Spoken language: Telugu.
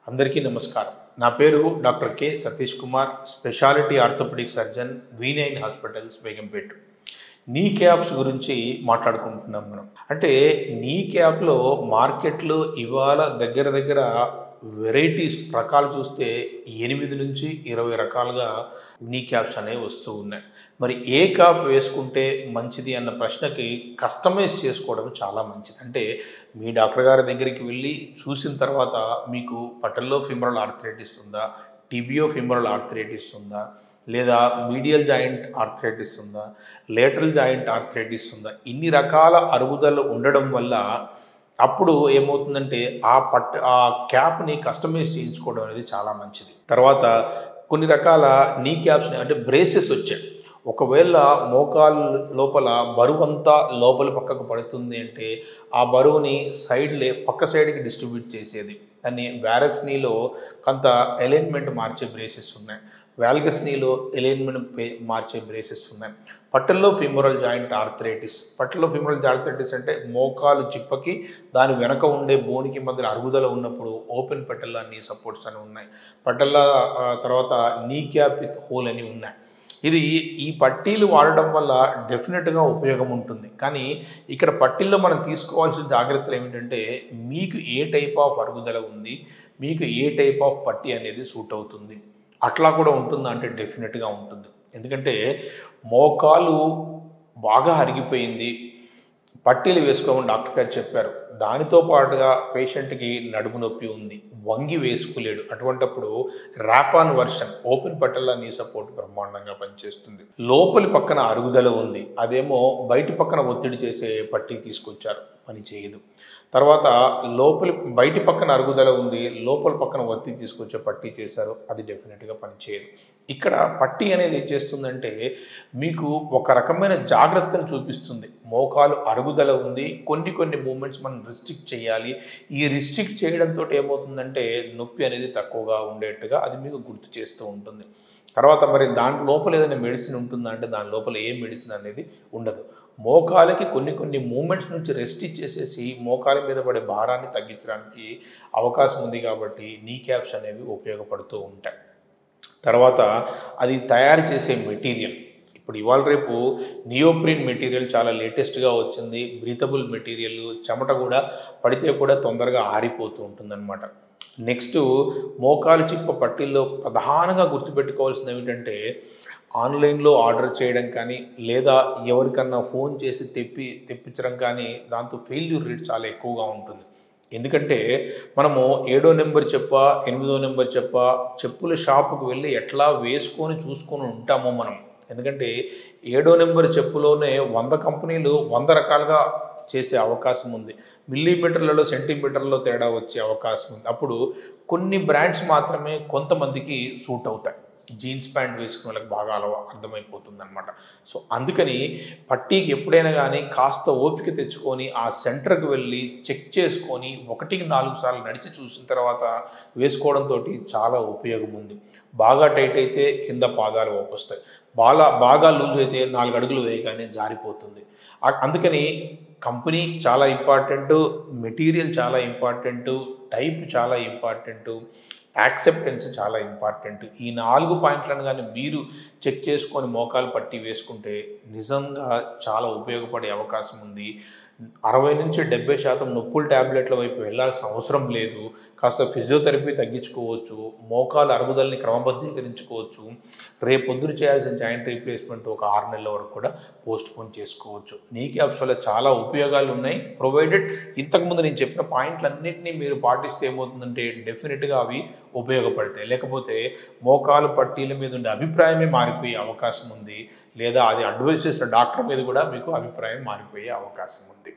అందరికీ నమస్కారం. నా పేరు doctor K. Satish Kumar, speciality orthopaedic surgeon, V9 hospitals, Begumpet. Knee caps గురించి మాట్లాడుకుంటున్నాం మనం. అంటే నీ క్యాప్లో మార్కెట్లో ఇవాళ దగ్గర దగ్గర వెరైటీస్ రకాలు చూస్తే 8 నుంచి 20 రకాలుగా నీ క్యాప్స్ అనేవి వస్తూ ఉన్నాయి. మరి ఏ క్యాప్ వేసుకుంటే మంచిది అన్న ప్రశ్నకి కస్టమైజ్ చేసుకోవడం చాలా మంచిది. అంటే మీ డాక్టర్ గారి దగ్గరికి వెళ్ళి చూసిన తర్వాత మీకు పటల్లో ఫిమరల్ ఆర్థరైటిస్ ఉందా, టిబియో ఫిమరల్ ఆర్థరైటిస్ ఉందా, లేదా మీడియల్ జాయింట్ ఆర్థరైటిస్ ఉందా, లేటరల్ జాయింట్ ఆర్థరైటిస్ ఉందా, ఇన్ని రకాల అరుగుదల ఉండడం వల్ల అప్పుడు ఏమవుతుందంటే ఆ క్యాప్ని కస్టమైజ్ చేయించుకోవడం అనేది చాలా మంచిది. తర్వాత కొన్ని రకాల నీ క్యాప్స్ని అంటే బ్రేసెస్ వచ్చాయి. ఒకవేళ మోకాలు లోపల బరువంతా లోపల పక్కకు పడుతుంది అంటే ఆ బరువుని పక్క సైడ్కి డిస్ట్రిబ్యూట్ చేసేది. దాన్ని వ్యారస్ నీలో కొంత అలైన్మెంట్ మార్చే బ్రేసెస్ ఉన్నాయి. వాల్గస్ నీలో అలైన్మెంట్ మార్చే బ్రేసెస్ ఉన్నాయి. పట్టల్లో ఫిమరల్ జాయింట్ ఆర్థరైటిస్. పట్టల్లో ఫిమరల్ ఆర్థరైటిస్ అంటే మోకాలు చిప్పకి దాని వెనక ఉండే బోనికి మధ్య అరుగుదల ఉన్నప్పుడు ఓపెన్ పట్టల్లా నీ సపోర్ట్స్ అని ఉన్నాయి. పట్టల్లా తర్వాత నీ క్యాప్ విత్ హోల్ అని ఉన్నాయి. ఈ పట్టీలు వాడడం వల్ల డెఫినెట్గా ఉపయోగం ఉంటుంది. కానీ ఇక్కడ పట్టీల్లో మనం తీసుకోవాల్సిన జాగ్రత్తలు ఏమిటంటే మీకు ఏ టైప్ ఆఫ్ అరుగుదల ఉంది, మీకు ఏ టైప్ ఆఫ్ పట్టీ అనేది సూట్ అవుతుంది. అట్లా కూడా ఉంటుందా అంటే డెఫినెట్గా ఉంటుంది. ఎందుకంటే మోకాలు బాగా అరిగిపోయింది, పట్టీలు వేసుకోమని డాక్టర్ గారు చెప్పారు. దానితో పాటుగా పేషెంట్కి నడుము నొప్పి ఉంది, వంగి వేసుకోలేడు. అటువంటప్పుడు ర్యాపాన్ వర్షన్ ఓపెన్ పట్టల్లా నీ సపోర్ట్ బ్రహ్మాండంగా పనిచేస్తుంది. లోపలి పక్కన అరుగుదల ఉంది, అదేమో బయటి పక్కన ఒత్తిడి చేసే పట్టీ తీసుకొచ్చారు, పని చేయదు. తర్వాత బయటి పక్కన అరుగుదల ఉంది, లోపల పక్కన ఒత్తిడి తీసుకొచ్చే పట్టీ చేశారు, అది డెఫినెట్గా పనిచేయదు. ఇక్కడ పట్టీ అనేది ఏం చేస్తుందంటే మీకు ఒక రకమైన జాగ్రత్తను చూపిస్తుంది. మోకాలు అరుగుదల ఉంది, కొన్ని మూమెంట్స్ మనం రిస్ట్రిక్ట్ చేయాలి. ఈ రిస్ట్రిక్ట్ చేయడంతో ఏమవుతుందంటే నొప్పి అనేది తక్కువగా ఉండేట్టుగా అది మీకు గుర్తు చేస్తూ ఉంటుంది. తర్వాత మరి దాని లోపల ఏదైనా మెడిసిన్ ఉంటుందా అంటే దాని లోపల ఏ మెడిసిన్ అనేది ఉండదు. మోకాలకి కొన్ని మూమెంట్స్ నుంచి రెస్ట్ ఇచ్చేసేసి మోకాల మీద పడే భారాన్ని తగ్గించడానికి అవకాశం ఉంది. కాబట్టి నీ క్యాప్స్ అనేవి ఉపయోగపడుతూ ఉంటాయి. తర్వాత అది తయారు చేసే మెటీరియల్, ఇప్పుడు ఇవాళ రేపు నియోప్రిన్ మెటీరియల్ చాలా లేటెస్ట్గా వచ్చింది. బ్రీతబుల్ మెటీరియల్, చెమట కూడా పడితే కూడా తొందరగా ఆరిపోతూ ఉంటుందన్నమాట. నెక్స్ట్ మోకాలు చిప్ప పట్టీల్లో ప్రధానంగా గుర్తుపెట్టుకోవాల్సింది ఏమిటంటే ఆన్లైన్లో ఆర్డర్ చేయడం కానీ లేదా ఎవరికన్నా ఫోన్ చేసి తెప్పించడం కానీ దాంతో ఫెయిల్యూర్ రేట్ చాలా ఎక్కువగా ఉంటుంది. ఎందుకంటే మనము 7వ నెంబర్ చెప్ప 8వ నెంబర్ చెప్పుల షాపుకు వెళ్ళి ఎట్లా వేసుకొని చూసుకొని ఉంటామో మనం. ఎందుకంటే 7వ నెంబర్ చెప్పులోనే 100 కంపెనీలు 100 రకాలుగా చేసే అవకాశం ఉంది. మిల్లీమీటర్లలో సెంటీమీటర్లలో తేడా వచ్చే అవకాశం ఉంది. అప్పుడు కొన్ని బ్రాండ్స్ మాత్రమే కొంతమందికి సూట్ అవుతాయి. జీన్స్ ప్యాంట్ వేసుకునే వాళ్ళకి బాగా అర్థమైపోతుంది అనమాట. సో అందుకని పట్టీకి ఎప్పుడైనా కానీ కాస్త ఓపిక తెచ్చుకొని ఆ సెంటర్కి వెళ్ళి చెక్ చేసుకొని 1కి 4 సార్లు నడిచి చూసిన తర్వాత వేసుకోవడంతో చాలా ఉపయోగం ఉంది. బాగా టైట్ అయితే కింద పాదాలు వస్తాయి, బాగా లూజ్ అయితే 4 అడుగులు వేయగానే జారిపోతుంది. అందుకని కంపెనీ చాలా ఇంపార్టెంటు, మెటీరియల్ చాలా ఇంపార్టెంటు, టైప్ చాలా ఇంపార్టెంటు, యాక్సెప్టెన్స్ చాలా ఇంపార్టెంట్. ఈ 4 పాయింట్లను కానీ మీరు చెక్ చేసుకొని మోకాలు పట్టి వేసుకుంటే నిజంగా చాలా ఉపయోగపడే అవకాశం ఉంది. 60 నుంచి 70% నొప్పుల ట్యాబ్లెట్ల వైపు వెళ్ళాల్సిన అవసరం లేదు. కాస్త ఫిజియోథెరపీ తగ్గించుకోవచ్చు, మోకాలు అరుగుదలని క్రమబద్ధీకరించుకోవచ్చు. రేపొద్దున చేయాల్సిన జాయింట్ రీప్లేస్మెంట్ ఒక 6 నెలల వరకు కూడా పోస్ట్పోన్ చేసుకోవచ్చు. నీ క్యాప్స్ వల్ల చాలా ఉపయోగాలు ఉన్నాయి. ప్రొవైడెడ్ ఇంతకుముందు నేను చెప్పిన పాయింట్లన్నింటినీ మీరు పాటిస్తే ఏమవుతుందంటే డెఫినెట్గా అవి ఉపయోగపడతాయి. లేకపోతే మోకాలు పట్టీల మీద ఉండే అభిప్రాయమే మారిపోయే అవకాశం ఉంది. లేదా అది అడ్వైస్ చేసిన డాక్టర్ మీద కూడా మీకు అభిప్రాయం మారిపోయే అవకాశం ఉంది.